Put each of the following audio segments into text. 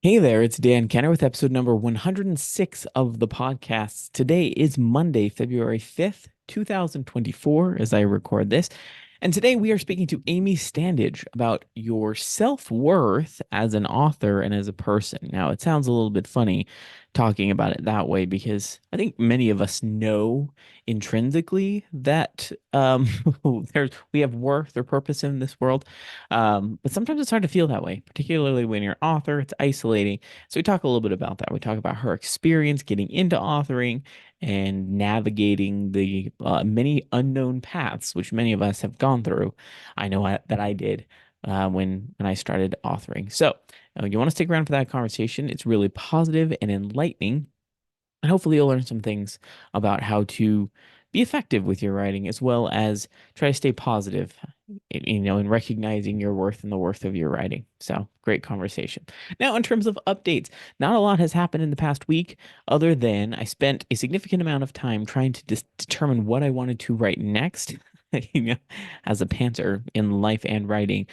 Hey there, it's Dan Kenner with episode number 106 of the podcast. Today is Monday, February 5th, 2024, as I record this. And today we are speaking to Amy Standage about your self-worth as an author and as a person. Now, it sounds a little bit funny talking about it that way because I think many of us know intrinsically that we have worth or purpose in this world. But sometimes it's hard to feel that way, particularly when you're an author. It's isolating. So we talk a little bit about that. We talk about her experience getting into authoring and navigating the many unknown paths, which many of us have gone through. I know that I did when I started authoring. So you want to stick around for that conversation. It's really positive and enlightening. And hopefully you'll learn some things about how to be effective with your writing as well as try to stay positive, in recognizing your worth and the worth of your writing. So great conversation. Now, in terms of updates, not a lot has happened in the past week other than I spent a significant amount of time trying to determine what I wanted to write next. You know, as a pantser in life and writing,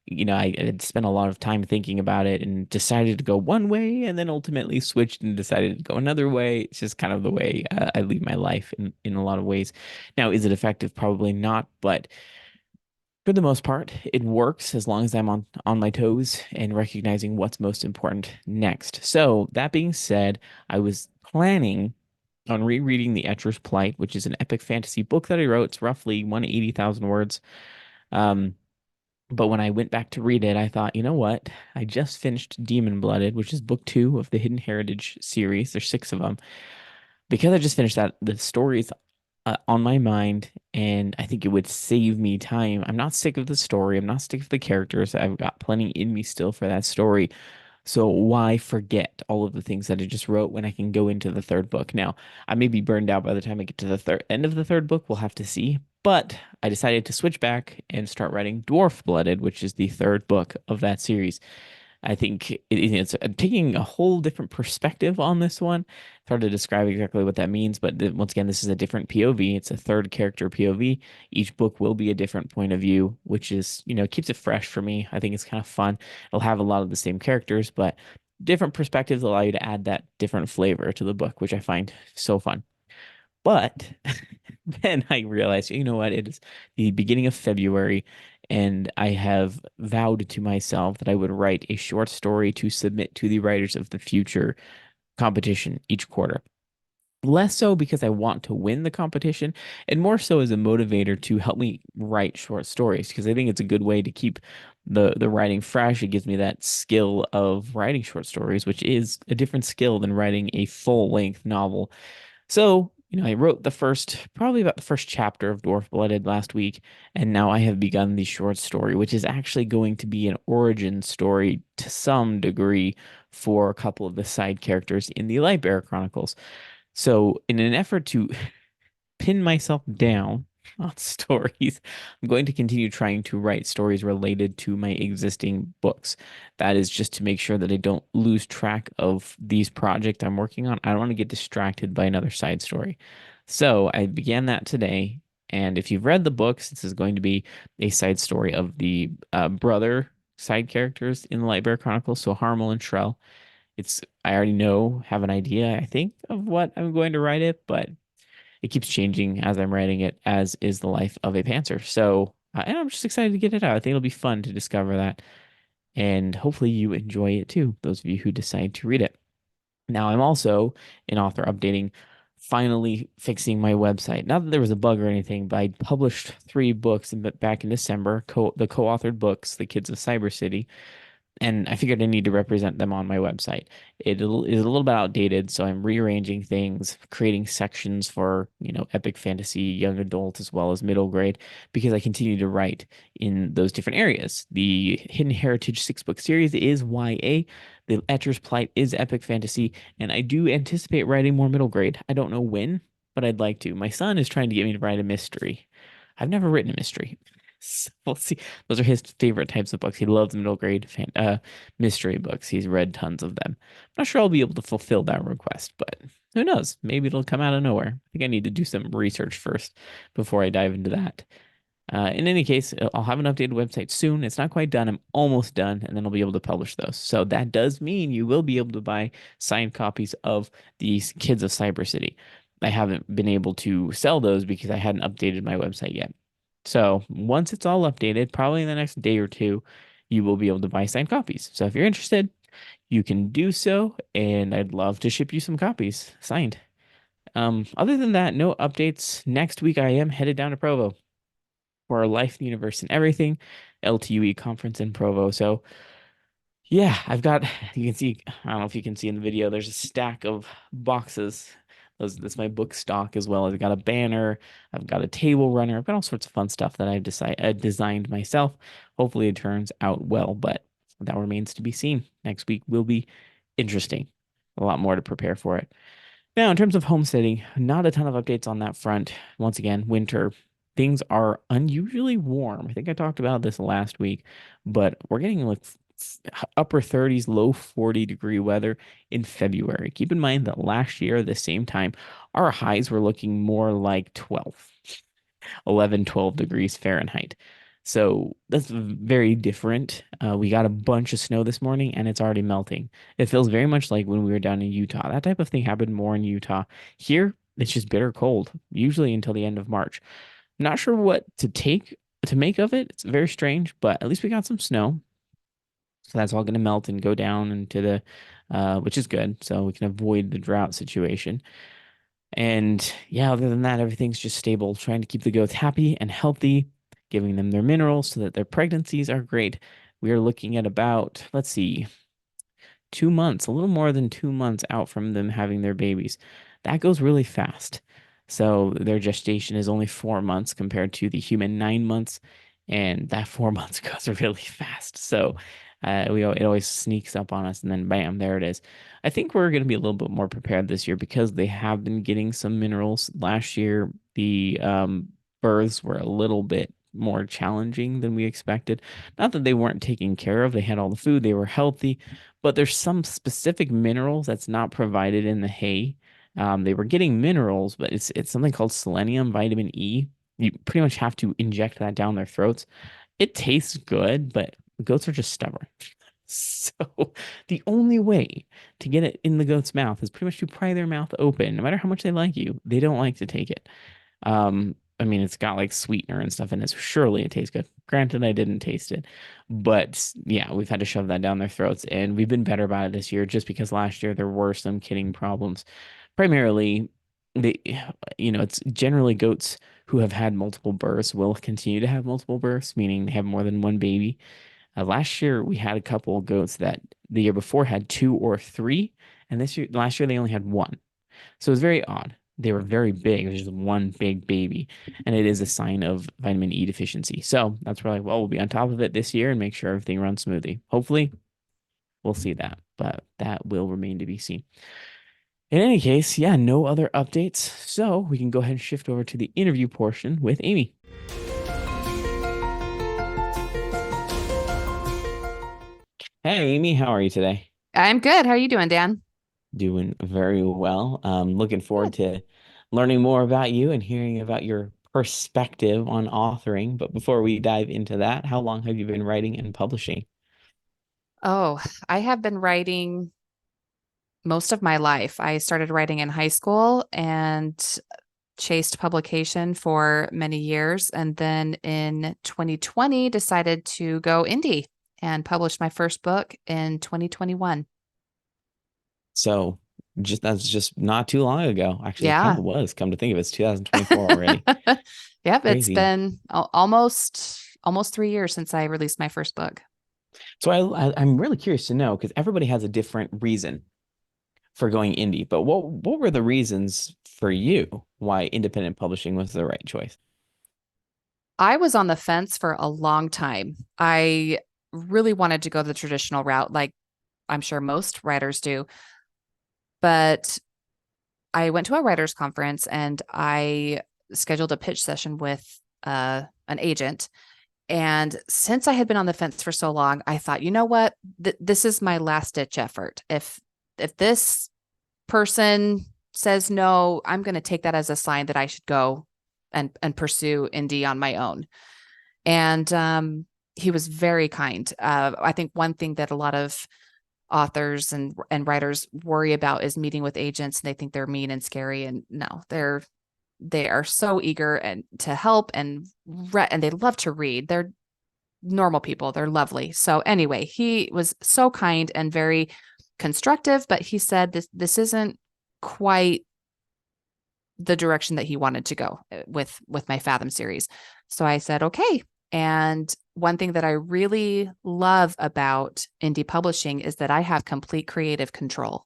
I had spent a lot of time thinking about it and decided to go one way and then ultimately switched and decided to go another way. It's just kind of the way I lead my life in a lot of ways. Now, is it effective? Probably not, but for the most part, it works as long as I'm on my toes and recognizing what's most important next. So, that being said, I was planning on rereading The Etcher's Plight, which is an epic fantasy book that I wrote. It's roughly 180,000 words. Um, but when I went back to read it, I thought, you know what? I just finished Demon Blooded, which is book two of the Hidden Heritage series. There's six of them. Because I just finished that, the story is on my mind, and I think it would save me time. I'm not sick of the story. I'm not sick of the characters. I've got plenty in me still for that story. So why forget all of the things that I just wrote when I can go into the third book? Now, I may be burned out by the time I get to the third end of the third book. We'll have to see. But I decided to switch back and start writing Dwarf Blooded, which is the third book of that series. I think it's taking a whole different perspective on this one. It's hard to describe exactly what that means, but once again, this is a different POV. It's a third character POV. Each book will be a different point of view, which is, keeps it fresh for me. I think it's kind of fun. It'll have a lot of the same characters, but different perspectives allow you to add that different flavor to the book, which I find so fun. But then I realized, you know what? It is the beginning of February, and I have vowed to myself that I would write a short story to submit to the Writers of the Future competition each quarter. Less so because I want to win the competition, and more so as a motivator to help me write short stories, because I think it's a good way to keep the writing fresh. It gives me that skill of writing short stories, which is a different skill than writing a full-length novel. So, I wrote probably about the first chapter of Dwarf Blooded last week, and now I have begun the short story, which is actually going to be an origin story to some degree for a couple of the side characters in the Lightbearer Chronicles. So, in an effort to pin myself down on stories, I'm going to continue trying to write stories related to my existing books. That is just to make sure that I don't lose track of these projects I'm working on. I don't want to get distracted by another side story. So I began that today. And if you've read the books, this is going to be a side story of the brother side characters in the Lightbearer Chronicles, so Harmel and Shrell. I already have an idea, I think, of what I'm going to write it, but it keeps changing as I'm writing it, as is the life of a pantser. So, and I'm just excited to get it out. I think it'll be fun to discover that. And hopefully you enjoy it too, those of you who decide to read it. Now, I'm also an author updating, finally fixing my website. Not that there was a bug or anything, but I published three books back in December, the co-authored books, The Kids of Cyber City, and I figured I need to represent them on my website. It is a little bit outdated, so I'm rearranging things, creating sections for, epic fantasy, young adult, as well as middle grade, because I continue to write in those different areas. The Hidden Heritage six-book series is YA. The Etcher's Plight is epic fantasy, and I do anticipate writing more middle grade. I don't know when, but I'd like to. My son is trying to get me to write a mystery. I've never written a mystery. So we'll see. Those are his favorite types of books. He loves middle grade mystery books. He's read tons of them. I'm not sure I'll be able to fulfill that request, but who knows? Maybe it'll come out of nowhere. I think I need to do some research first before I dive into that. In any case, I'll have an updated website soon. It's not quite done. I'm almost done, and then I'll be able to publish those. So that does mean you will be able to buy signed copies of these Kids of Cyber City. I haven't been able to sell those because I hadn't updated my website yet. So once it's all updated, probably in the next day or two, you will be able to buy signed copies. So if you're interested, you can do so, and I'd love to ship you some copies signed. Other than that, no updates. Next week, I am headed down to Provo for our Life, Universe, and Everything LTUE conference in Provo. So yeah, I've got, you can see, I don't know if you can see in the video, there's a stack of boxes. That's my book stock as well. I've got a banner, I've got a table runner, I've got all sorts of fun stuff that designed myself. Hopefully it turns out well, but that remains to be seen. Next week will be interesting. A lot more to prepare for it. Now, in terms of homesteading, not a ton of updates on that front. Once again, winter, things are unusually warm. I think I talked about this last week, but we're getting like upper 30s, low 40-degree weather in February. Keep in mind that last year, at the same time, our highs were looking more like 11, 12 degrees Fahrenheit. So that's very different. We got a bunch of snow this morning and it's already melting. It feels very much like when we were down in Utah. That type of thing happened more in Utah. Here, it's just bitter cold, usually until the end of March. Not sure what to make of it. It's very strange, but at least we got some snow. So that's all going to melt and go down into which is good. So we can avoid the drought situation. And yeah, other than that, everything's just stable, trying to keep the goats happy and healthy, giving them their minerals so that their pregnancies are great. We are looking at about, let's see, 2 months, a little more than 2 months out from them having their babies. That goes really fast. So their gestation is only 4 months compared to the human 9 months, and that 4 months goes really fast. So it always sneaks up on us, and then bam, there it is. I think we're going to be a little bit more prepared this year because they have been getting some minerals. Last year, the births were a little bit more challenging than we expected. Not that they weren't taken care of, they had all the food, they were healthy, but there's some specific minerals that's not provided in the hay. They were getting minerals, but it's something called selenium, vitamin E. You pretty much have to inject that down their throats. It tastes good, but goats are just stubborn. So the only way to get it in the goat's mouth is pretty much to pry their mouth open. No matter how much they like you, they don't like to take it. I mean, it's got like sweetener and stuff in it, so surely it tastes good. Granted, I didn't taste it, but yeah, we've had to shove that down their throats, and we've been better about it this year, just because last year there were some kidding problems. Primarily, the it's generally goats who have had multiple births will continue to have multiple births, meaning they have more than one baby. Last year we had a couple of goats that the year before had two or three, and last year they only had one. So it was very odd. They were very big. It was just one big baby, and it is a sign of vitamin E deficiency. So that's where, like, well, we'll be on top of it this year and make sure everything runs smoothly. Hopefully, we'll see that, but that will remain to be seen. In any case, yeah, no other updates. So we can go ahead and shift over to the interview portion with Amy. Hey, Amy, how are you today? I'm good. How are you doing, Dan? Doing very well. Looking forward Good. to learning more about you and hearing about your perspective on authoring. But before we dive into that, how long have you been writing and publishing? Oh, I have been writing most of my life. I started writing in high school and chased publication for many years. And then in 2020, decided to go indie and published my first book in 2021. So just that's just not too long ago. Actually, it kind Yeah. of was. Come to think of it, it's 2024 already. Yep. It's Crazy. been almost 3 years since I released my first book. So I'm really curious to know because everybody has a different reason for going indie. But what were the reasons for you why independent publishing was the right choice? I was on the fence for a long time. I really wanted to go the traditional route, like I'm sure most writers do. But I went to a writers conference and I scheduled a pitch session with an agent. And since I had been on the fence for so long, I thought, you know what, this is my last ditch effort. If this person says no, I'm going to take that as a sign that I should go and pursue indie on my own. And he was very kind. I think one thing that a lot of authors and writers worry about is meeting with agents, and they think they're mean and scary. And no, they are so eager and to help, and they love to read. They're normal people. They're lovely. So anyway, he was so kind and very constructive, but he said this isn't quite the direction that he wanted to go with my Fathom series. So I said, okay. And one thing that I really love about indie publishing is that I have complete creative control.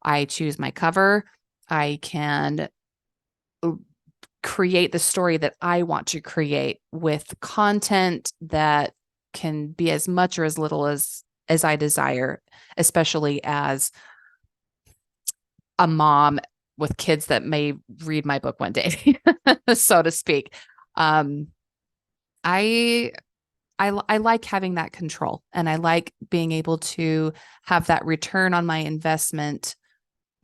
I choose my cover. I can create the story that I want to create with content that can be as much or as little as I desire, especially as a mom with kids that may read my book one day, so to speak. Um, I I like having that control, and I like being able to have that return on my investment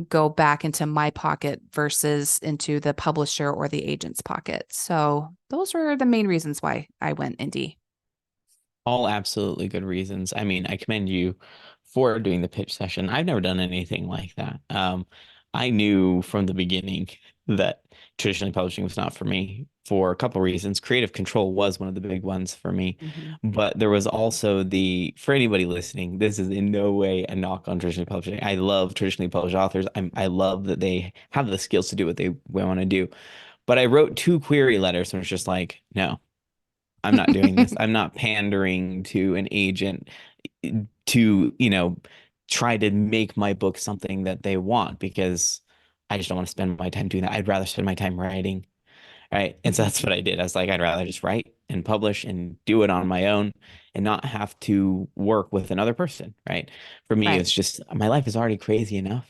go back into my pocket versus into the publisher or the agent's pocket. So those were the main reasons why I went indie. All absolutely good reasons. I mean, I commend you for doing the pitch session. I've never done anything like that. I knew from the beginning that traditionally publishing was not for me for a couple of reasons. Creative control was one of the big ones for me, Mm-hmm. but there was also for anybody listening, this is in no way a knock on traditionally publishing. I love traditionally published authors. I love that they have the skills to do what they want to do. But I wrote two query letters and was just like, no. I'm not doing this. I'm not pandering to an agent to, try to make my book something that they want because I just don't want to spend my time doing that. I'd rather spend my time writing. Right. And so Mm-hmm. that's what I did. I was like, I'd rather just write and publish and do it on my own and not have to work with another person. Right. For me, Right. it's just my life is already crazy enough.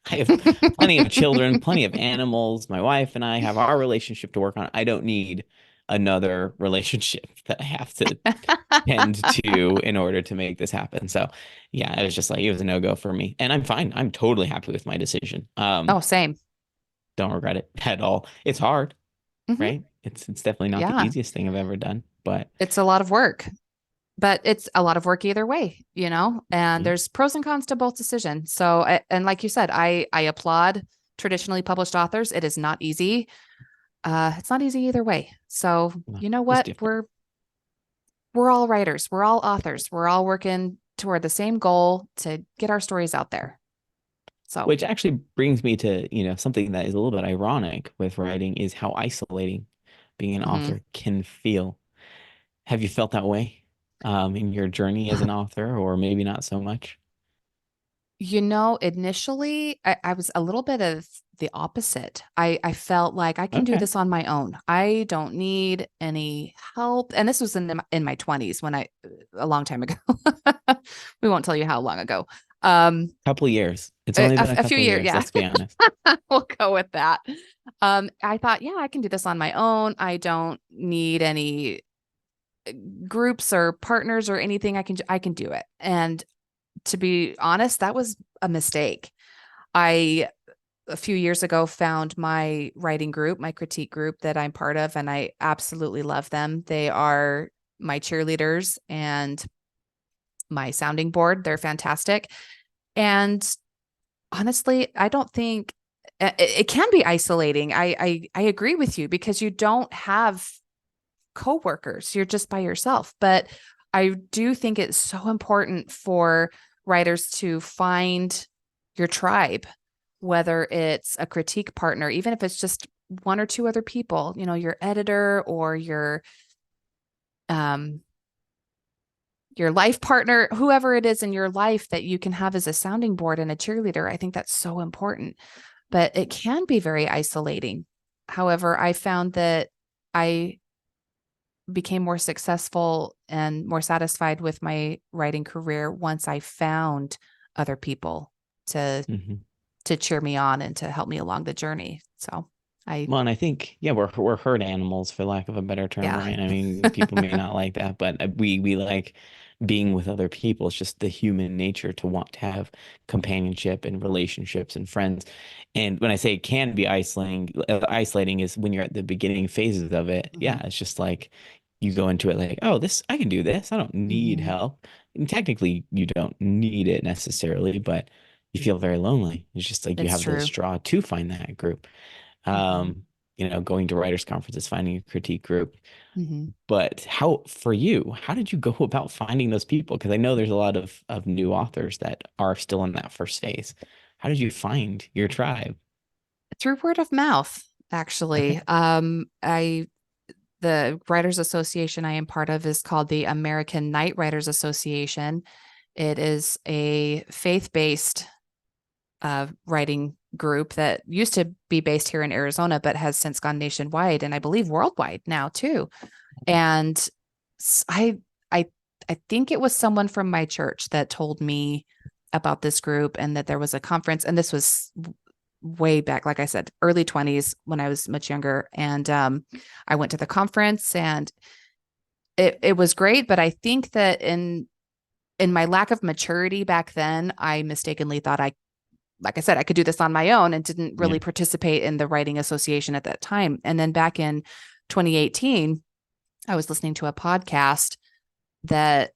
I have plenty of children, plenty of animals. My wife and I have our relationship to work on. I don't need another relationship that I have to tend to in order to make this happen. So yeah, it was just like it was a no-go for me. And I'm fine. I'm totally happy with my decision. Oh, same. Don't regret it at all. It's hard, Mm-hmm. right? It's definitely not the Yeah. easiest thing I've ever done, but It's a lot of work, but it's a lot of work either way, and mm, there's pros and cons to both decisions. So, and like you said, I applaud traditionally published authors. It is not easy. It's not easy either way. So, well, you know just what? different. We're all writers. We're all authors. We're all working toward the same goal to get our stories out there. So, Which actually brings me to, something that is a little bit ironic with writing is how isolating being an mhm. author can feel. Have you felt that way in your journey as an author, or maybe not so much? Initially, I was a little bit of the opposite. I felt like I can do Okay. this on my own. I don't need any help. And this was in my 20s when a long time ago. We won't tell you how long ago. Couple of years. It's only been a A few couple of years. years, Yeah, let's be honest. we'll go with that. I thought, yeah, I can do this on my own. I don't need any groups or partners or anything. I can do it. And to be honest, that was a mistake. I a few years ago found my writing group, my critique group that I'm part of, and I absolutely love them. They are my cheerleaders and my sounding board. They're fantastic. And honestly, I don't think it can be isolating. I agree with you because you don't have coworkers. You're just by yourself. But I do think it's so important for writers to find your tribe, whether it's a critique partner, even if it's just one or two other people, your editor or um your life partner, whoever it is in your life that you can have as a sounding board and a cheerleader. I think that's so important. But it can be very isolating. However, I found that I became more successful and more satisfied with my writing career once I found other people to Mhm. to cheer me on and to help me along the journey. So I Well, and I think, yeah, we're herd animals for lack of a better term, yeah. right? I mean, people may not like that, but we like being with other people. It's just the human nature to want to have companionship and relationships and friends. And when I say it can be isolating is when you're at the beginning phases of it. Yeah, Mhm. it's just like you go into it like, oh, this, I can do this. I don't need Hmm. help. And technically, you don't need it necessarily, but you feel very lonely. It's just like you It's have to true. straw to find that group. Hmm. Um, going to writers' conferences, finding a critique group. Hmm. But how, for you, how did you go about finding those people? Because I know there's a lot of new authors that are still in that first phase. How did you find your tribe? Through word of mouth, actually. Okay. I the Writers Association I am part of is called the American Night Writers Association. It is a faith-based writing group that used to be based here in Arizona, but has since gone nationwide and I believe worldwide now too. And I, I, I think it was someone from my church that told me about this group and that there was a conference. And this was way back, like I said, early 20s when I was much younger. And I went to the conference and it was great. But I think that in my lack of maturity back then, I mistakenly thought like I said, I could do this on my own and didn't Yeah. really participate in the writing association at that time. And then back in 2018, I was listening to a podcast that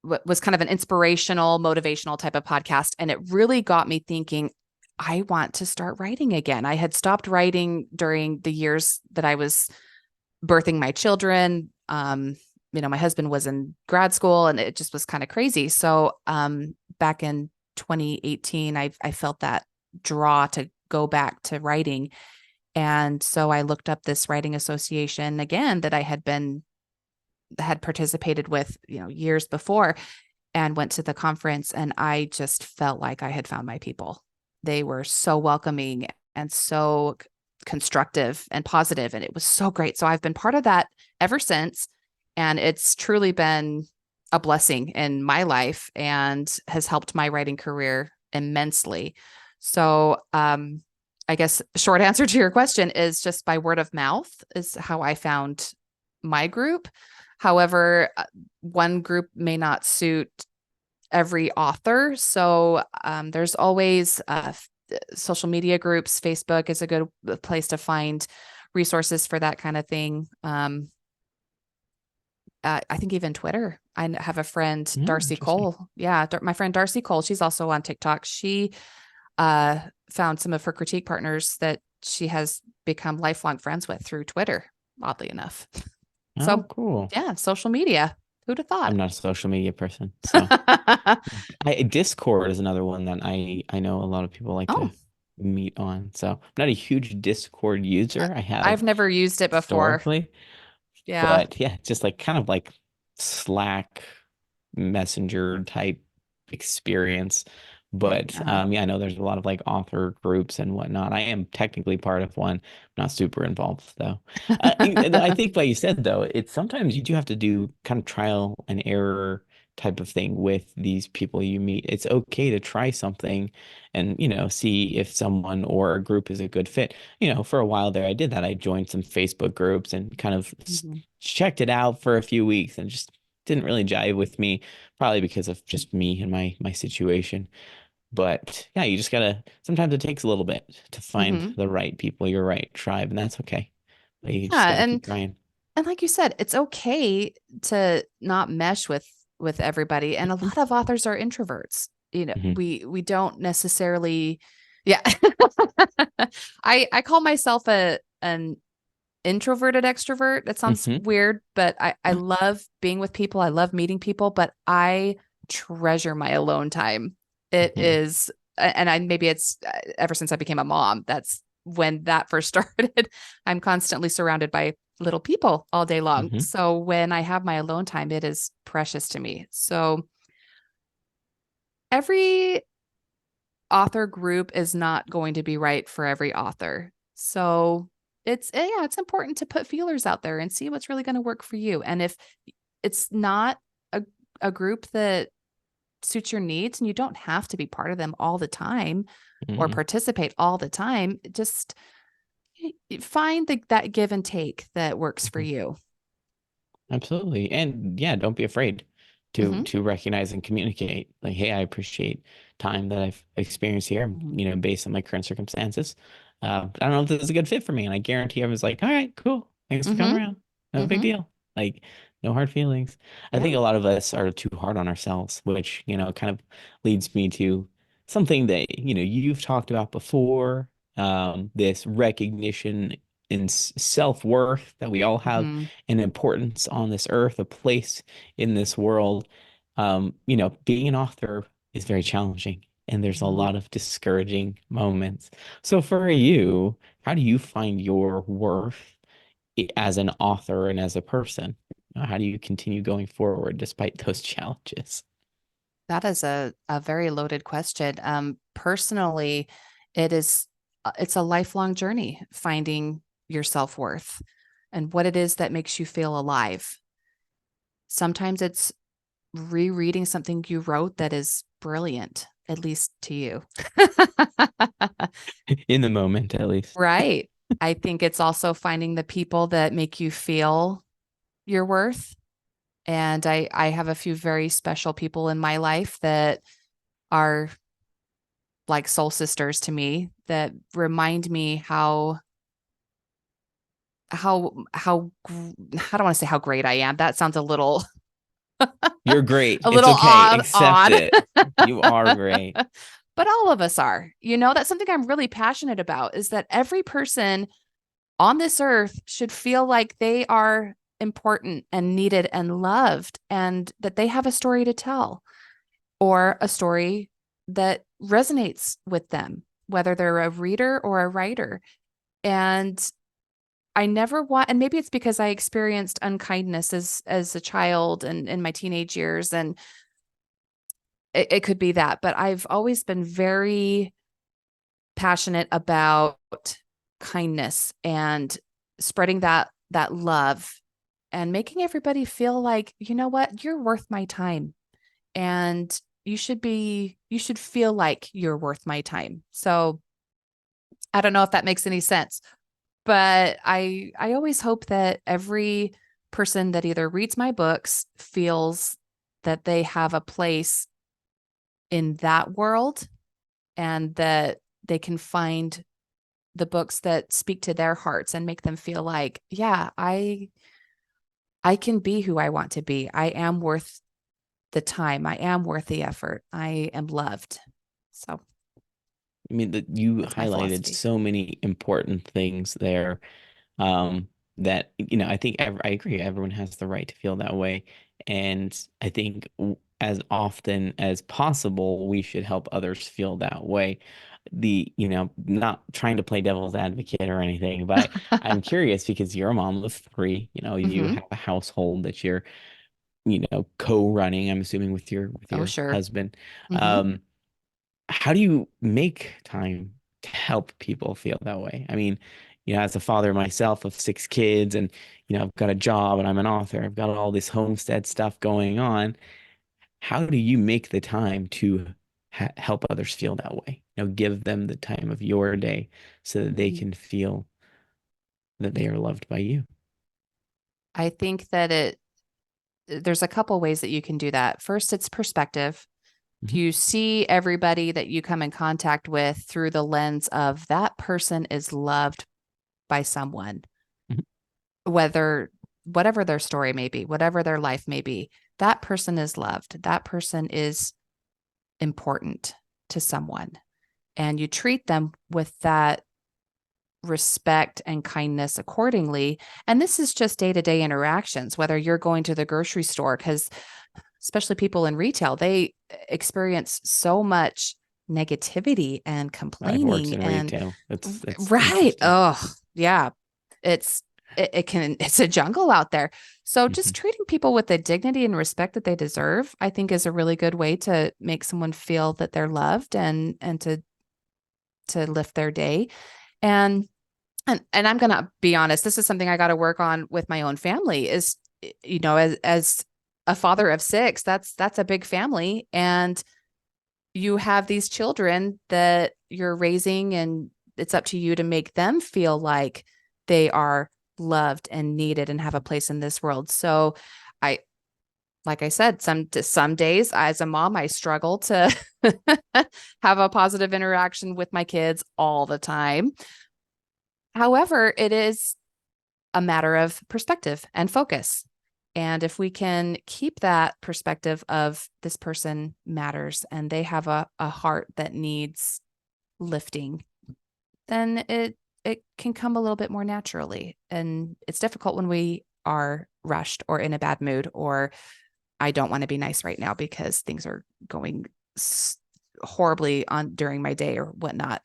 was kind of an inspirational, motivational type of podcast. And it really got me thinking, I want to start writing again. I had stopped writing during the years that I was birthing my children. My husband was in grad school and it just was kind of crazy. So back in 2018, I felt that draw to go back to writing. And so I looked up this writing association again that I had participated with, years before and went to the conference. And I just felt like I had found my people. They were so welcoming and so constructive and positive, and it was so great. So I've been part of that ever since. And it's truly been a blessing in my life and has helped my writing career immensely. So, I guess short answer to your question is just by word of mouth is how I found my group. However, one group may not suit every author. So there's always social media groups. Facebook is a good place to find resources for that kind of thing. I think even Twitter. I have a friend, Oh, Darcy interesting. Cole. Yeah, my friend Darcy Cole. She's also on TikTok. She found some of her critique partners that she has become lifelong friends with through Twitter, oddly enough. Oh, So, cool. yeah, social media. Who'd have I'm thought? not a social media person, so Discord is another one that I know a lot of people like Oh, to meet on. So I'm not a huge Discord user. I I've have never used it before. historically, Yeah. but yeah, just like kind of like Slack messenger type experience. But Uh-huh. yeah, I know there's a lot of like author groups and whatnot. I am technically part of one, not super involved though. I think, like you said though, it's sometimes you do have to do kind of trial and error type of thing with these people you meet. It's okay to try something and, see if someone or a group is a good fit. For a while there, I did that. I joined some Facebook groups and kind of Mhm. checked it out for a few weeks and just didn't really jive with me, probably because of just me and my situation. But yeah, you just gotta, sometimes it takes a little bit to find Mhm. the right people, your right tribe, and that's okay. But you just Yeah, gotta keep trying. and like you said, it's okay to not mesh with everybody. And a lot of authors are introverts. Hmm. We don't necessarily, yeah. I call myself an introverted extrovert. That sounds Hmm. weird, but I love being with people. I love meeting people, but I treasure my alone time. It Hmm. is, and I maybe it's ever since I became a mom. That's when that first started. I'm constantly surrounded by little people all day long. Hmm. So when I have my alone time, it is precious to me. So every author group is not going to be right for every author. So it's important to put feelers out there and see what's really going to work for you. And if it's not a, a group that suits your needs and you don't have to be part of them all the time or Hmm. participate all the time, just find that give and take that works for Hmm. you. Absolutely. And yeah, don't be afraid to Hmm. to recognize and communicate. Like, hey, I appreciate time that I've experienced here, Hmm. based on my current circumstances. But I don't know if this is a good fit for me. And I guarantee I was like, all right, cool. Thanks for coming Hmm. around. No big Hmm. deal. Like, no hard feelings. I Yeah. think a lot of us are too hard on ourselves, which, kind of leads me to something that, you've talked about before, this recognition in self-worth that we all have Hmm. an importance on this earth, a place in this world. Being an author is very challenging, and there's a Hmm. lot of discouraging moments. So for you, how do you find your worth as an author and as a person? How do you continue going forward despite those challenges? That is a very loaded question. Personally, it's a lifelong journey finding your self-worth and what it is that makes you feel alive. Sometimes it's rereading something you wrote that is brilliant, at least to you. In the moment, at least. Right. I think it's also finding the people that make you feel your worth. And I have a few very special people in my life that are like soul sisters to me that remind me how do I want to say how great I am. That sounds a little You're great. a It's little okay. odd Accept odd. it. You are great. But all of us are. That's something I'm really passionate about is that every person on this earth should feel like they are important and needed and loved and that they have a story to tell or a story that resonates with them, whether they're a reader or a writer. And I never want, and maybe it's because I experienced unkindness as a child and in my teenage years, and it could be that, but I've always been very passionate about kindness and spreading that love and making everybody feel like, you know what, you're worth my time and you should feel like you're worth my time. So I don't know if that makes any sense, but I always hope that every person that either reads my books feels that they have a place in that world and that they can find the books that speak to their hearts and make them feel like, yeah, I can be who I want to be. I am worth the time. I am worth the effort. I am loved. So I mean, that you that's my highlighted philosophy. so many important things there. That, I think I agree. Everyone has the right to feel that way. And I think as often as possible, we should help others feel that way. Not trying to play devil's advocate or anything, but I'm curious because you're a mom of three, you Hmm. have a household that you're, co-running, I'm assuming with with Oh, your sure. husband. Hmm. Um, how do you make time to help people feel that way? I mean, as a father myself of six kids, and I've got a job and I'm an author, I've got all this homestead stuff going on. How do you make the time to help others feel that way? Give them the time of your day so that they Hmm. can feel that they are loved by you. I think that there's a couple ways that you can do that. First, it's perspective. If Mhm, you see everybody that you come in contact with through the lens of that person is loved by someone, mhm. whether whatever their story may be, whatever their life may be, that person is loved. That person is important to someone. And you treat them with that respect and kindness accordingly. And this is just day to day interactions, whether you're going to the grocery store, because especially people in retail, they experience so much negativity and I've worked complaining in and retail. It's right. interesting. Oh, yeah. It's it can it's a jungle out there. So just Mhm. treating people with the dignity and respect that they deserve, I think is a really good way to make someone feel that they're loved and to lift their day. And and I'm gonna be honest, this is something I got to work on with my own family is as a father of six, that's a big family. And you have these children that you're raising, and it's up to you to make them feel like they are loved and needed and have a place in this world. So I like I said, some days as a mom, I struggle to have a positive interaction with my kids all the time. However, it is a matter of perspective and focus. And if we can keep that perspective of this person matters and they have a heart that needs lifting, then it can come a little bit more naturally. And it's difficult when we are rushed or in a bad mood, or I don't want to be nice right now because things are going horribly on during my day or whatnot.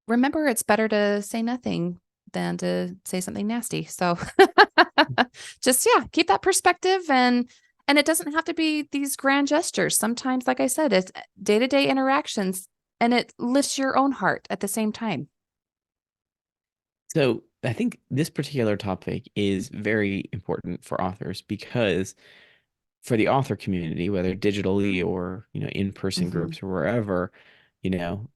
Remember, it's better to say nothing than to say something nasty. So just, yeah, keep that perspective. And it doesn't have to be these grand gestures. Sometimes, like I said, it's day-to-day interactions, and it lifts your own heart at the same time. So I think this particular topic is very important for authors because for the author community, whether digitally or, in-person Mm-hmm. groups or wherever, you know,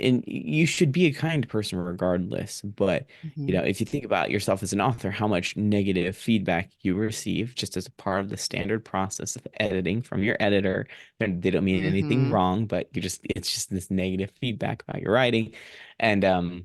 and you should be a kind person regardless. But, Mm-hmm. if you think about yourself as an author, how much negative feedback you receive just as a part of the standard process of editing from your editor. And they don't mean anything Mm-hmm. wrong, but it's just this negative feedback about your writing. And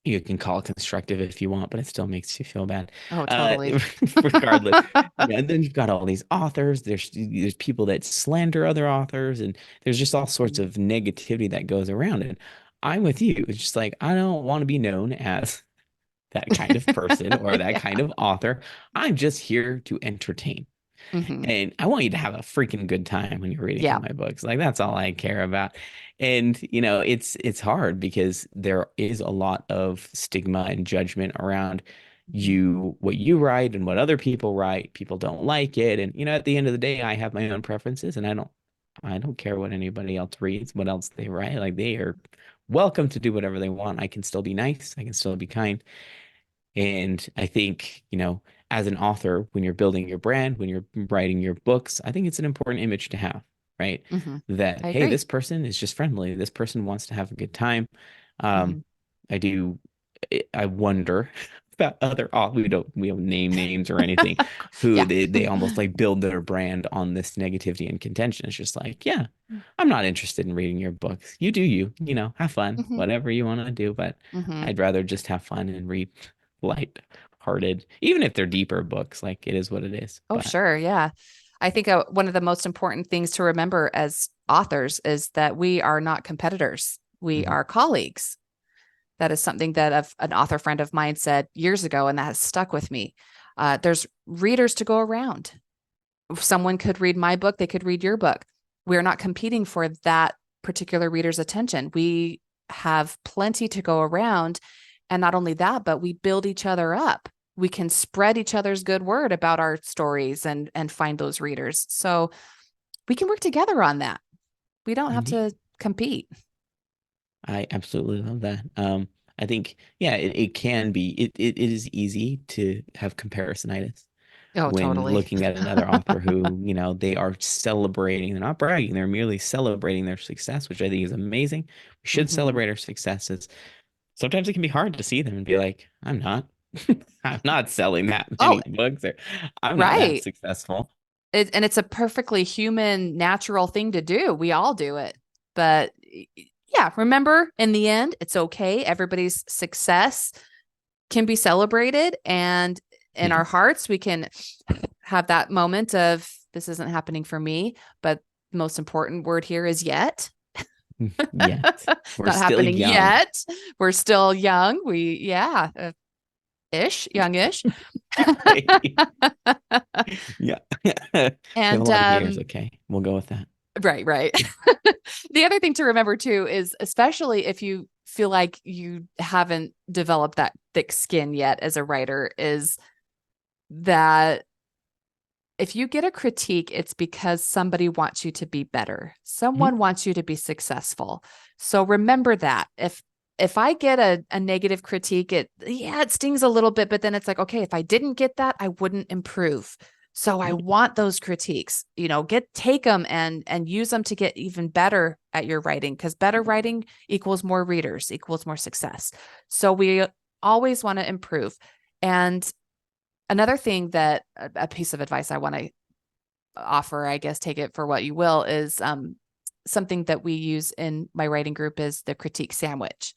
you can call it constructive if you want, but it still makes you feel bad. Oh, Uh, totally. regardless. And then you've got all these authors. There's people that slander other authors, and there's just all sorts Mhm. of negativity that goes around it. I'm with you. It's just like I don't want to be known as that kind of person or that Yeah. kind of author. I'm just here to entertain. Mm-hmm. And I want you to have a freaking good time when you're reading Yeah. my books. Like that's all I care about. And it's hard because there is a lot of stigma and judgment around Mhm. what you write and what other people write. People don't like it. And at the end of the day, I have my own preferences and I don't care what anybody else reads, what else they write. Like they are welcome to do whatever they want. I can still be nice. I can still be kind. And I think, as an author, when you're building your brand, when you're writing your books, I think it's an important image to have, right? Mm-hmm. That, I hey, agree. this person is just friendly. This person wants to have a good time. Um, Mm-hmm. I do, I wonder about we don't name names or anything, who Yeah. they almost like build their brand on this negativity and contention. It's just like, yeah, I'm not interested in reading your books. You do you, have fun, Mm-hmm. whatever you want to do, but Mm-hmm. I'd rather just have fun and read light-hearted, even if they're deeper books. Like it is what it is. Oh, But sure. Yeah. I think one of the most important things to remember as authors is that we are not competitors. We mhm, are colleagues. That is something that an author friend of mine said years ago, and that has stuck with me. There's readers to go around. If someone could read my book, they could read your book. We're not competing for that particular reader's attention. We have plenty to go around. And not only that, but we build each other up. We can spread each other's good word about our stories and find those readers. So we can work together on that. We don't have indeed. to compete. I absolutely love that. I think, yeah, it can be. It is easy to have comparisonitis Oh, when totally. looking at another author who, they are celebrating. They're not bragging. They're merely celebrating their success, which I think is amazing. We should Mm-hmm. celebrate our successes. Sometimes it can be hard to see them and be like, I'm not. I'm not selling that Oh, many books, or I'm not that right. successful. And it's a perfectly human, natural thing to do. We all do it. But yeah, remember, in the end, it's okay. Everybody's success can be celebrated. And in Yeah. our hearts, we can have that moment of, this isn't happening for me. But the most important word here is yet. Yet. We're Not still happening young. yet. We're still young. Yeah, ish, youngish. Yeah. We have a And lot of years. Okay. We'll go with that. right, right. The other thing to remember too is, especially if you feel like you haven't developed that thick skin yet as a writer, is that if you get a critique, it's because somebody wants you to be better. Mhm. Someone wants you to be successful. So remember that. If I get a negative critique, it stings a little bit, but then it's like, okay, if I didn't get that, I wouldn't improve. So I Yeah. want those critiques, take them and use them to get even better at your writing, because better writing equals more readers, equals more success. So we always want to improve. And another thing that a piece of advice I want to offer, I guess, take it for what you will, is something that we use in my writing group is the critique sandwich.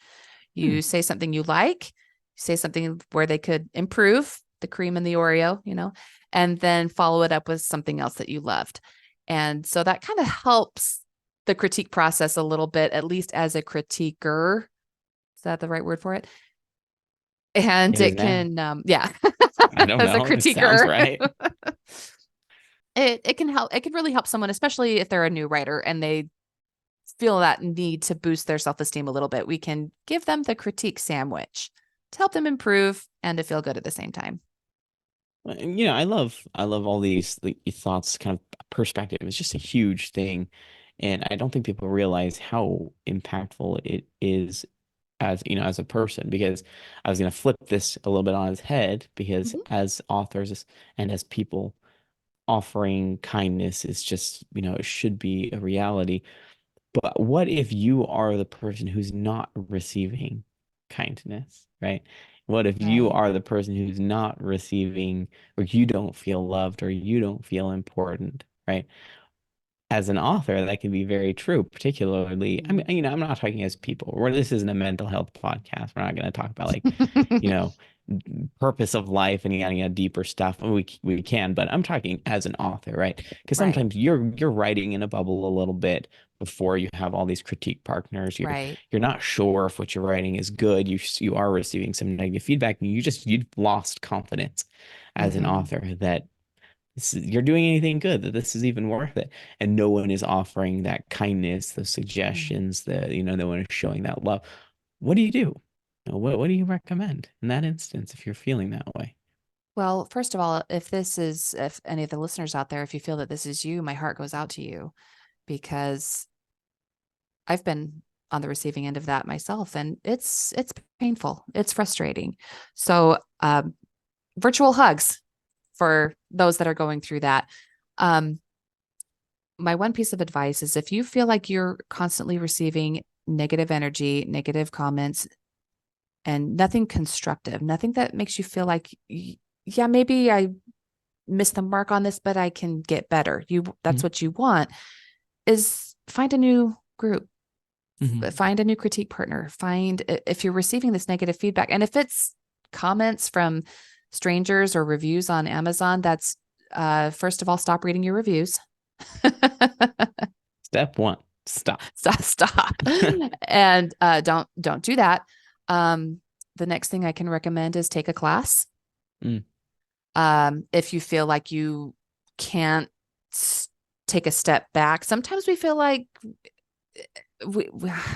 Hmm. You say something you like, say something where they could improve, the cream and the Oreo, and then follow it up with something else that you loved. And so that kind of helps the critique process a little bit, at least as a critiquer. Is that the right word for it? And It is it now. can, yeah, I don't as a know. It sounds critiquer, right. it can help. It can really help someone, especially if they're a new writer and they feel that need to boost their self-esteem a little bit. We can give them the critique sandwich to help them improve and to feel good at the same time. I love all these thoughts, kind of perspective. It's just a huge thing, and I don't think people realize how impactful it is as a person. Because I was going to flip this a little bit on its head, because Mhm. as authors and as people, offering kindness is just, it should be a reality. But what if you are the person who's not receiving kindness, right? What if you Right. are the person who's not receiving, or you don't feel loved, or you don't feel important, right? As an author, that can be very true, particularly, I Mhm. mean, I'm not talking as people, where this isn't a mental health podcast. We're not going to talk about, like, you know, purpose of life and deeper stuff. We can, but I'm talking as an author, right? Because Right. sometimes you're writing in a bubble a little bit before you have all these critique partners. Right. You're not sure if what you're writing is good. You are receiving some negative feedback, and you've lost confidence as an Hmm. author that you're doing anything good, that this is even worth it. And no one is offering that kindness, those suggestions, no one is showing that love. What do you do? What do you recommend in that instance if you're feeling that way? Well, first of all, if any of the listeners out there, if you feel that this is you, my heart goes out to you because I've been on the receiving end of that myself, and it's painful. It's frustrating. So, virtual hugs for those that are going through that. Um, my one piece of advice is if you feel like you're constantly receiving negative energy, negative comments, and nothing constructive, nothing that makes you feel like, yeah, maybe I missed the mark on this, but I can get better. That's Mhm. what you want, is find a new group, Mhm. find a new critique partner, if you're receiving this negative feedback. And if it's comments from strangers or reviews on Amazon, that's first of all, stop reading your reviews. Step one, stop. Stop. And don't do that. Um, the next thing I can recommend is take a class. Mm. If you feel like you can't take a step back, sometimes we feel like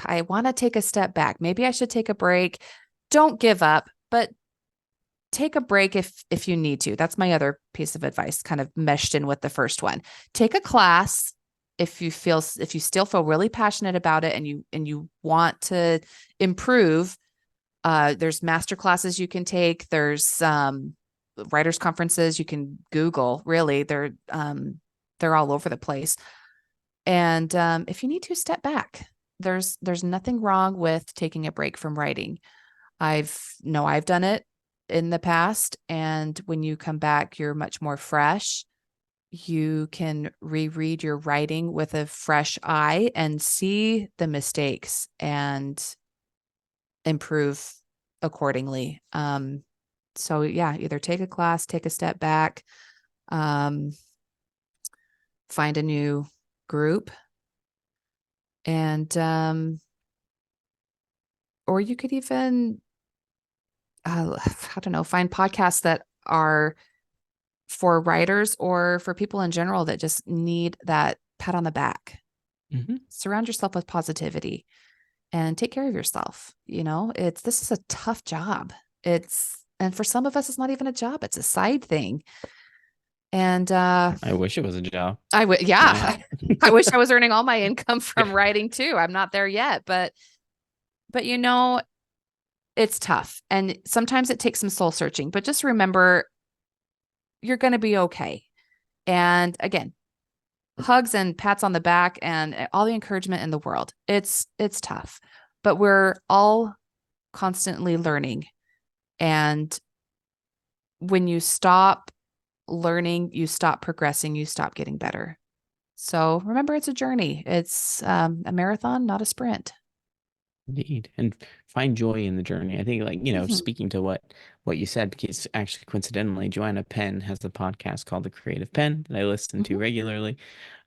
I want to take a step back. Maybe I should take a break. Don't give up, but take a break if you need to. That's my other piece of advice, kind of meshed in with the first one. Take a class if you still feel really passionate about it and you want to improve. There's master classes you can take. There's writers conferences you can Google. Really, they're all over the place. And if you need to step back, there's nothing wrong with taking a break from writing. I've done it in the past, and when you come back, you're much more fresh. You can reread your writing with a fresh eye and see the mistakes and improve accordingly. So yeah, either take a class, take a step back, um, find a new group, and or you could even I don't know, find podcasts that are for writers or for people in general that just need that pat on the back. Mhm. Surround yourself with positivity and take care of yourself. This is a tough job. And for some of us, it's not even a job, it's a side thing. And I wish it was a job. I would, Yeah. yeah, I wish I was earning all my income from writing too. I'm not there yet, but it's tough. And sometimes it takes some soul searching, but just remember you're going to be okay. And again, hugs and pats on the back and all the encouragement in the world. It's tough, but we're all constantly learning. And when you stop learning, you stop progressing, you stop getting better. So remember, it's a journey. It's a marathon, not a sprint. Indeed. And find joy in the journey. I think like, Mhm. speaking to what you said, because actually coincidentally, Joanna Penn has a podcast called The Creative Pen that I listen to Mhm. regularly.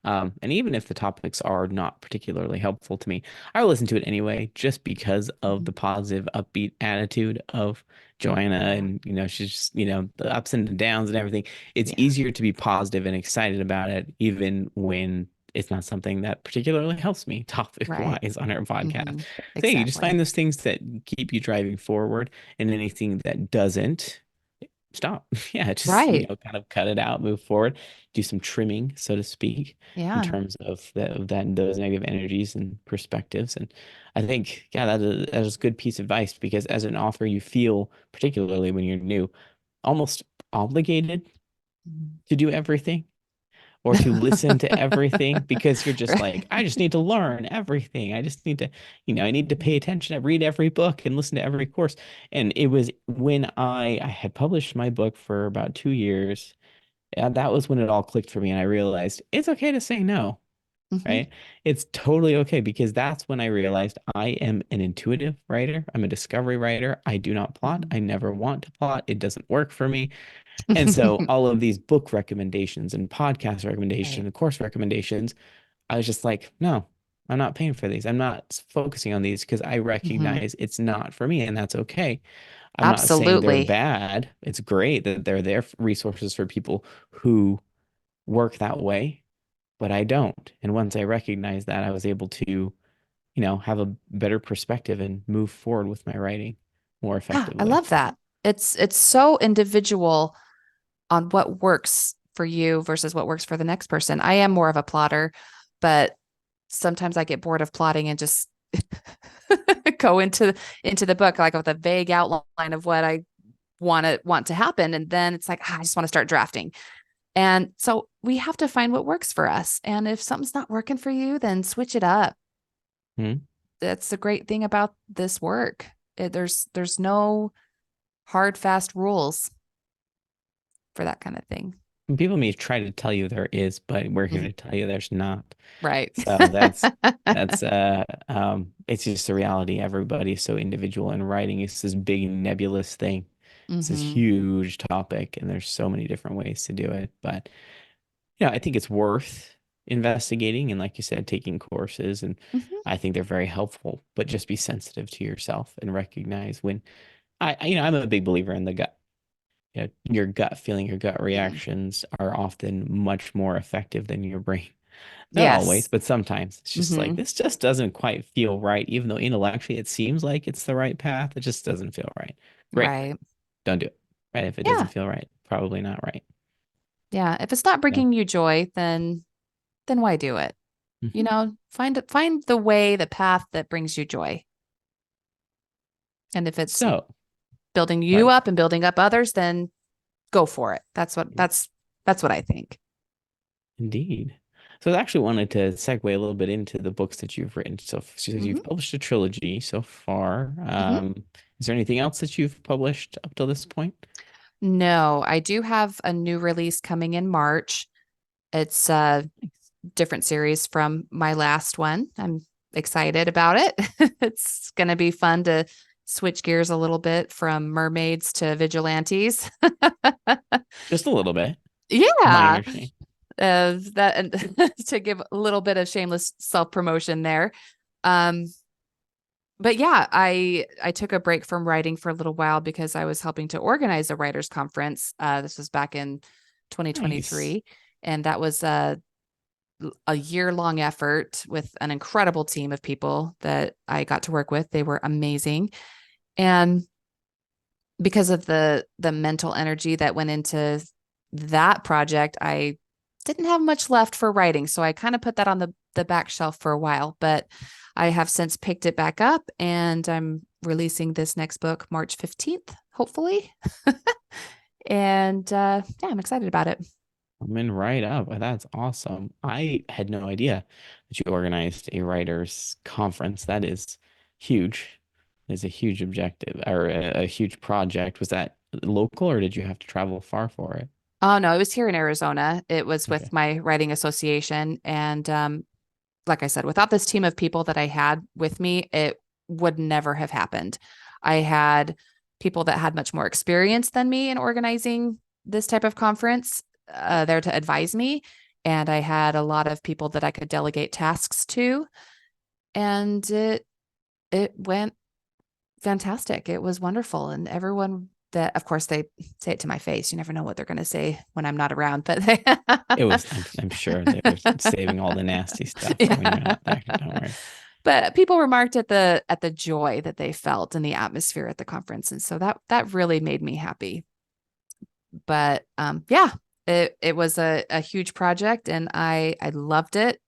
And even if the topics are not particularly helpful to me, I listen to it anyway, just because of Mhm. the positive, upbeat attitude of Joanna. Yeah. And, she's just, the ups and the downs and everything. It's Yeah. easier to be positive and excited about it, even when it's not something that particularly helps me topic Right. wise on our podcast. Mhm. So yeah, you just Exactly. find those things that keep you driving forward, and anything that doesn't, stop. Yeah, just, Right. kind of cut it out, move forward, do some trimming, so to speak, in Yeah. terms of that those negative energies and perspectives. And I think, yeah, that is good piece of advice, because as an author, you feel, particularly when you're new, almost obligated Mhm. to do everything or to listen to everything, because you're just like, I Right. just need to learn everything. I just need to, I need to pay Mhm. attention. I read every book and listen to every course. And it was when I had published my book for about 2 years. That was when it all clicked for me, and I realized it's okay to say no, Mhm. right? It's totally okay, because that's when I realized I am an intuitive writer. I'm a discovery writer. I do not plot. Mhm. I never want to plot. It doesn't work for me. And so all of these book recommendations and podcast recommendations Right. and course recommendations, I was just like, no, I'm not paying for these. I'm not focusing on these, because I Mhm. recognize it's not for me, and that's okay. I'm not saying they're Absolutely. bad. It's great that they're there for resources for people who work that way, but I don't. And once I recognized that, I was able to, have a better perspective and move forward with my writing more Yeah, I effectively. love that. It's so individual on what works for you versus what works for the next person. I am more of a plotter, but sometimes I get bored of plotting and just go into the book like with a vague outline of what I want to happen, and then it's like, I just want to start drafting. And so we have to find what works for us. And if something's not working for you, then switch it up. Hmm. That's the great thing about this work. There's no hard fast rules for that kind of thing. And people may try to tell you there is, but we're here Mhm. to tell you there's not. Right. So it's just a reality. Everybody's so individual, and writing is this big nebulous thing. It's this Hmm. huge topic, and there's so many different ways to do it. But I think it's worth investigating, and like you said, taking courses, and Hmm. I think they're very helpful. But just be sensitive to yourself and recognize when I'm a big believer in the gut. Your gut feeling, your gut Mm. reactions are often much more effective than your brain. Not always, Yes. but sometimes it's just like, Hmm. this just doesn't quite feel right, even though intellectually it seems like it's the right path. It just doesn't feel right. Great. Right. Don't do it. Right. If it doesn't Yeah. feel right, probably not right. Yeah. If it's not So, bringing you joy, then why do it? You mhm. know, find the way, the path that brings you joy. And if it's So, building you sorry. up and building up others, then go for it. That's what I think. Indeed. So I actually wanted to segue a little bit into the books that you've written. So Hmm. you've published a trilogy so far. Hmm. Is there anything else that you've published up till this point? No, I do have a new release coming in March. It's a different series from my last one. I'm excited about it. It's going to be fun to switch gears a little bit from mermaids to vigilantes. Just a little bit. Yeah, Minor change. that and to give a little bit of shameless self promotion there. Um, but yeah, I took a break from writing for a little while because I was helping to organize a writers conference. This was back in Nice. 2023, and that was a year long effort with an incredible team of people that I got to work with. They were amazing, and because of the mental energy that went into that project, I didn't have much left for writing. So I kind of put that on the back shelf for a while, but I have since picked it back up and I'm releasing this next book March 15th, hopefully. And yeah, I'm excited about it. Coming right up. That's awesome. I had no idea that you organized a writers conference. That is huge. Is a huge objective, or a huge project. Was that local, or did you have to travel far for it? Oh no, it was here in Arizona. It was with Okay. my writing association. And like I said, without this team of people that I had with me, it would never have happened. I had people that had much more experience than me in organizing this type of conference there to advise me. And I had a lot of people that I could delegate tasks to. And it went fantastic. It was wonderful. And everyone that, of course, they say it to my face. You never know what they're going to say when I'm not around, but they, It was, I'm sure they're saving all the nasty stuff for when you're yeah. not there. Don't worry. But people remarked at the joy that they felt in the atmosphere at the conference. And so that really made me happy. But yeah, it was a huge project and I loved it.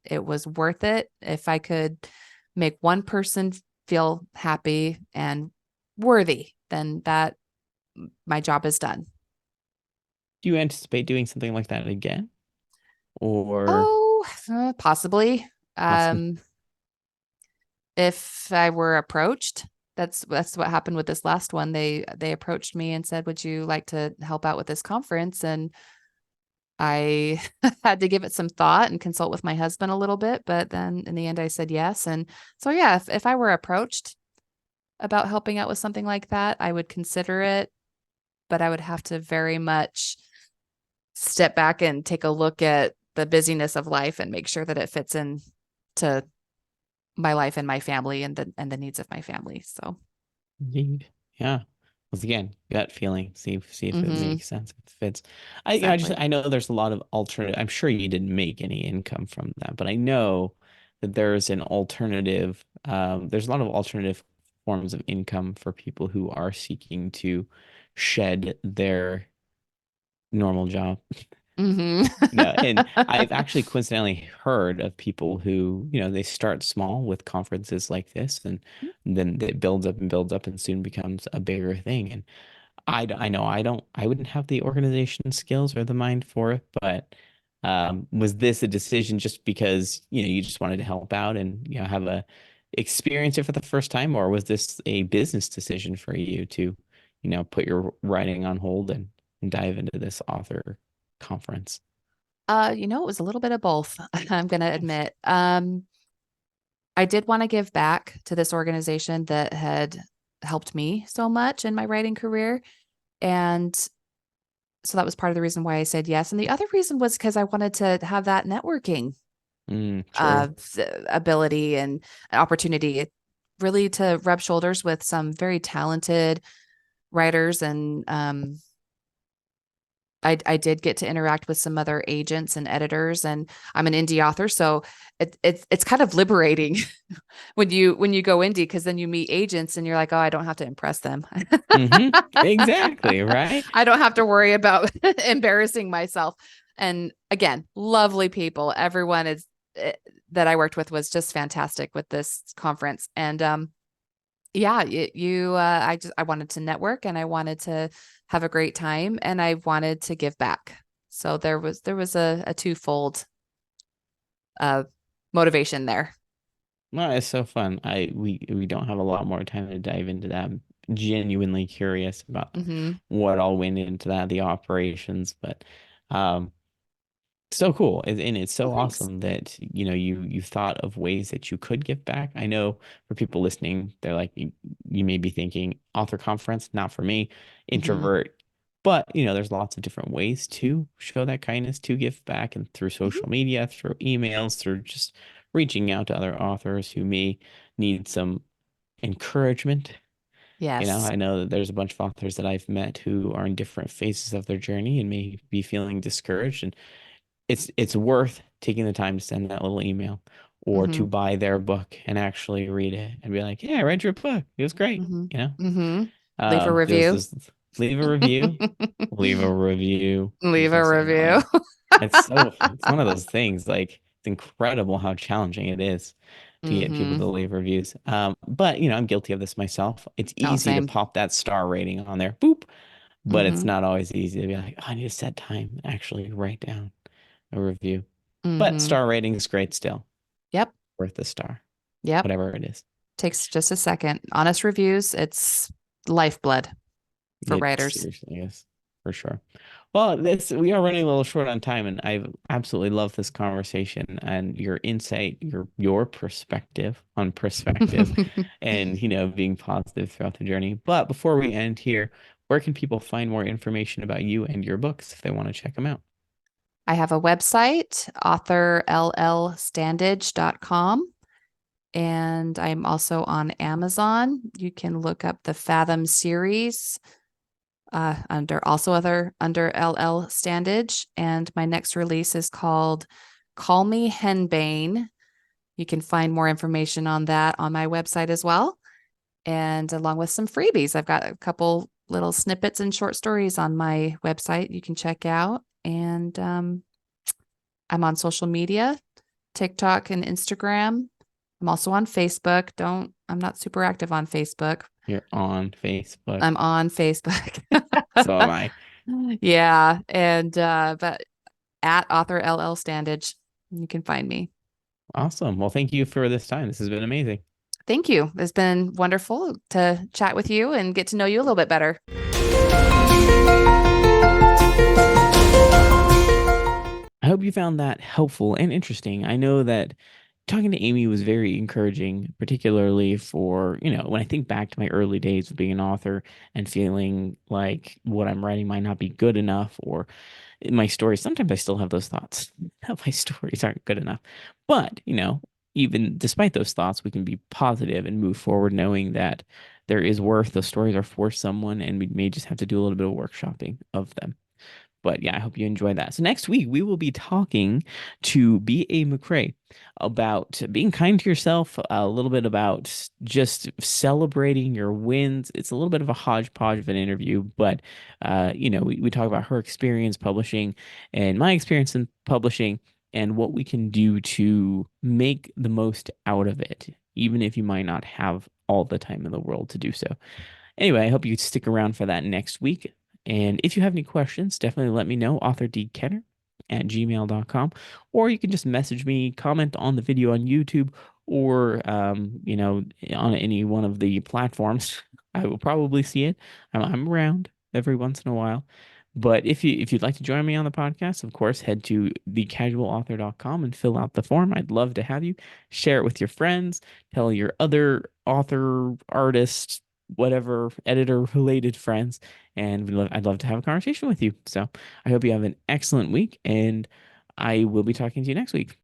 It was worth it. If I could make one person feel happy and worthy, then that my job is done. Do you anticipate doing something like that again? Or Oh, possibly. awesome. Um, if I were approached, that's what happened with this last one. They approached me and said, "Would you like to help out with this conference?" And I had to give it some thought and consult with my husband a little bit, but then in the end I said yes. And so yeah, if I were approached about helping out with something like that, I would consider it, but I would have to very much step back and take a look at the busyness of life and make sure that it fits in to my life and my family and the needs of my family. So, Indeed. Yeah. Once again, gut feeling. See if it mm-hmm, makes sense, if it fits. exactly. I know there's a lot of alternative. I'm sure you didn't make any income from that, but I know that there's an alternative. There's a lot of alternative forms of income for people who are seeking to shed their normal job. No, and I've Mm-hmm. actually coincidentally heard of people who, they start small with conferences like this, and then it builds up and builds up and soon becomes a bigger thing. And I know I wouldn't have the organization skills or the mind for it, but was this a decision just because, you just wanted to help out and, have a experience it for the first time, or was this a business decision for you to, put your writing on hold and dive into this author conference? It was a little bit of both, I'm gonna Nice. admit. I did want to give back to this organization that had helped me so much in my writing career. And so that was part of the reason why I said yes. And the other reason was because I wanted to have that networking True. ability and an opportunity really to rub shoulders with some very talented writers and I did get to interact with some other agents and editors, and I'm an indie author, so it's kind of liberating when you go indie because then you meet agents and you're like, oh, I don't have to impress them. Exactly, right? I don't have to worry about embarrassing myself. And again, lovely people. Everyone is that I worked with was just fantastic with this conference, and yeah, I wanted to network and I wanted to have a great time and I wanted to give back. So there was a twofold uh motivation there. No, it's so fun. We don't have a lot more time to dive into that. I'm genuinely curious about Mm-hmm. what all went into that, the operations, but um so cool. And it's Oh, so thanks. awesome that, you thought of ways that you could give back. I know for people listening, they're like, you may be thinking author conference, not for me, Mm-hmm. introvert. But, there's lots of different ways to show that kindness, to give back, and through Mm-hmm. social media, through emails, through just reaching out to other authors who may need some encouragement. Yes. I know that there's a bunch of authors that I've met who are in different phases of their journey and may be feeling discouraged. And it's worth taking the time to send that little email or Mm-hmm. to buy their book and actually read it and be like, "Yeah, I read your book. It was great." Mm-hmm. Mm-hmm. Leave a There's review. this leave a review, leave a review. I'm Leave just a gonna say it out review. loud. It's one of those things. Like it's incredible how challenging it is to get people Mm-hmm. to leave reviews. But I'm guilty of this myself. It's Oh, easy to same. pop that star rating on there, boop, but it's Mm-hmm. not always easy to be like, oh, I need to set time and actually write down a review. But Mm-hmm. star rating is great still. Yep. Worth a star, Yep. whatever it is. Takes just a second. Honest reviews, it's lifeblood for It writers. seriously is. For sure. Well, this we are running a little short on time, and I absolutely love this conversation and your insight, your perspective on perspective, and being positive throughout the journey. But before we end here, where can people find more information about you and your books if they want to check them out? I have a website, authorllstandage.com, and I'm also on Amazon. You can look up the Fathom series under LL Standage. And my next release is called Call Me Henbane. You can find more information on that on my website as well. And along with some freebies, I've got a couple little snippets and short stories on my website you can check out. And I'm on social media, TikTok and Instagram. I'm also on Facebook. I'm not super active on Facebook. You're on Facebook. I'm on Facebook. So am I. Yeah. And but at author LL Standage, you can find me. Awesome. Well, thank you for this time. This has been amazing. Thank you. It's been wonderful to chat with you and get to know you a little bit better. I hope you found that helpful and interesting. I know that talking to Amy was very encouraging, particularly for, when I think back to my early days of being an author and feeling like what I'm writing might not be good enough, or in my stories, sometimes I still have those thoughts that my stories aren't good enough. But, even despite those thoughts, we can be positive and move forward knowing that there is worth, those stories are for someone, and we may just have to do a little bit of workshopping of them. But yeah, I hope you enjoyed that. So next week we will be talking to B.A. McCrae about being kind to yourself, a little bit about just celebrating your wins. It's a little bit of a hodgepodge of an interview, but we talk about her experience publishing and my experience in publishing and what we can do to make the most out of it, even if you might not have all the time in the world to do so. Anyway, I hope you stick around for that next week. And if you have any questions, definitely let me know, authordkenner@gmail.com, or you can just message me, comment on the video on YouTube, or, on any one of the platforms. I will probably see it. I'm around every once in a while. But if you'd like to join me on the podcast, of course, head to thecasualauthor.com and fill out the form. I'd love to have you share it with your friends, tell your other author, artist, whatever editor related friends, and I'd love to have a conversation with you. So I hope you have an excellent week, and I will be talking to you next week.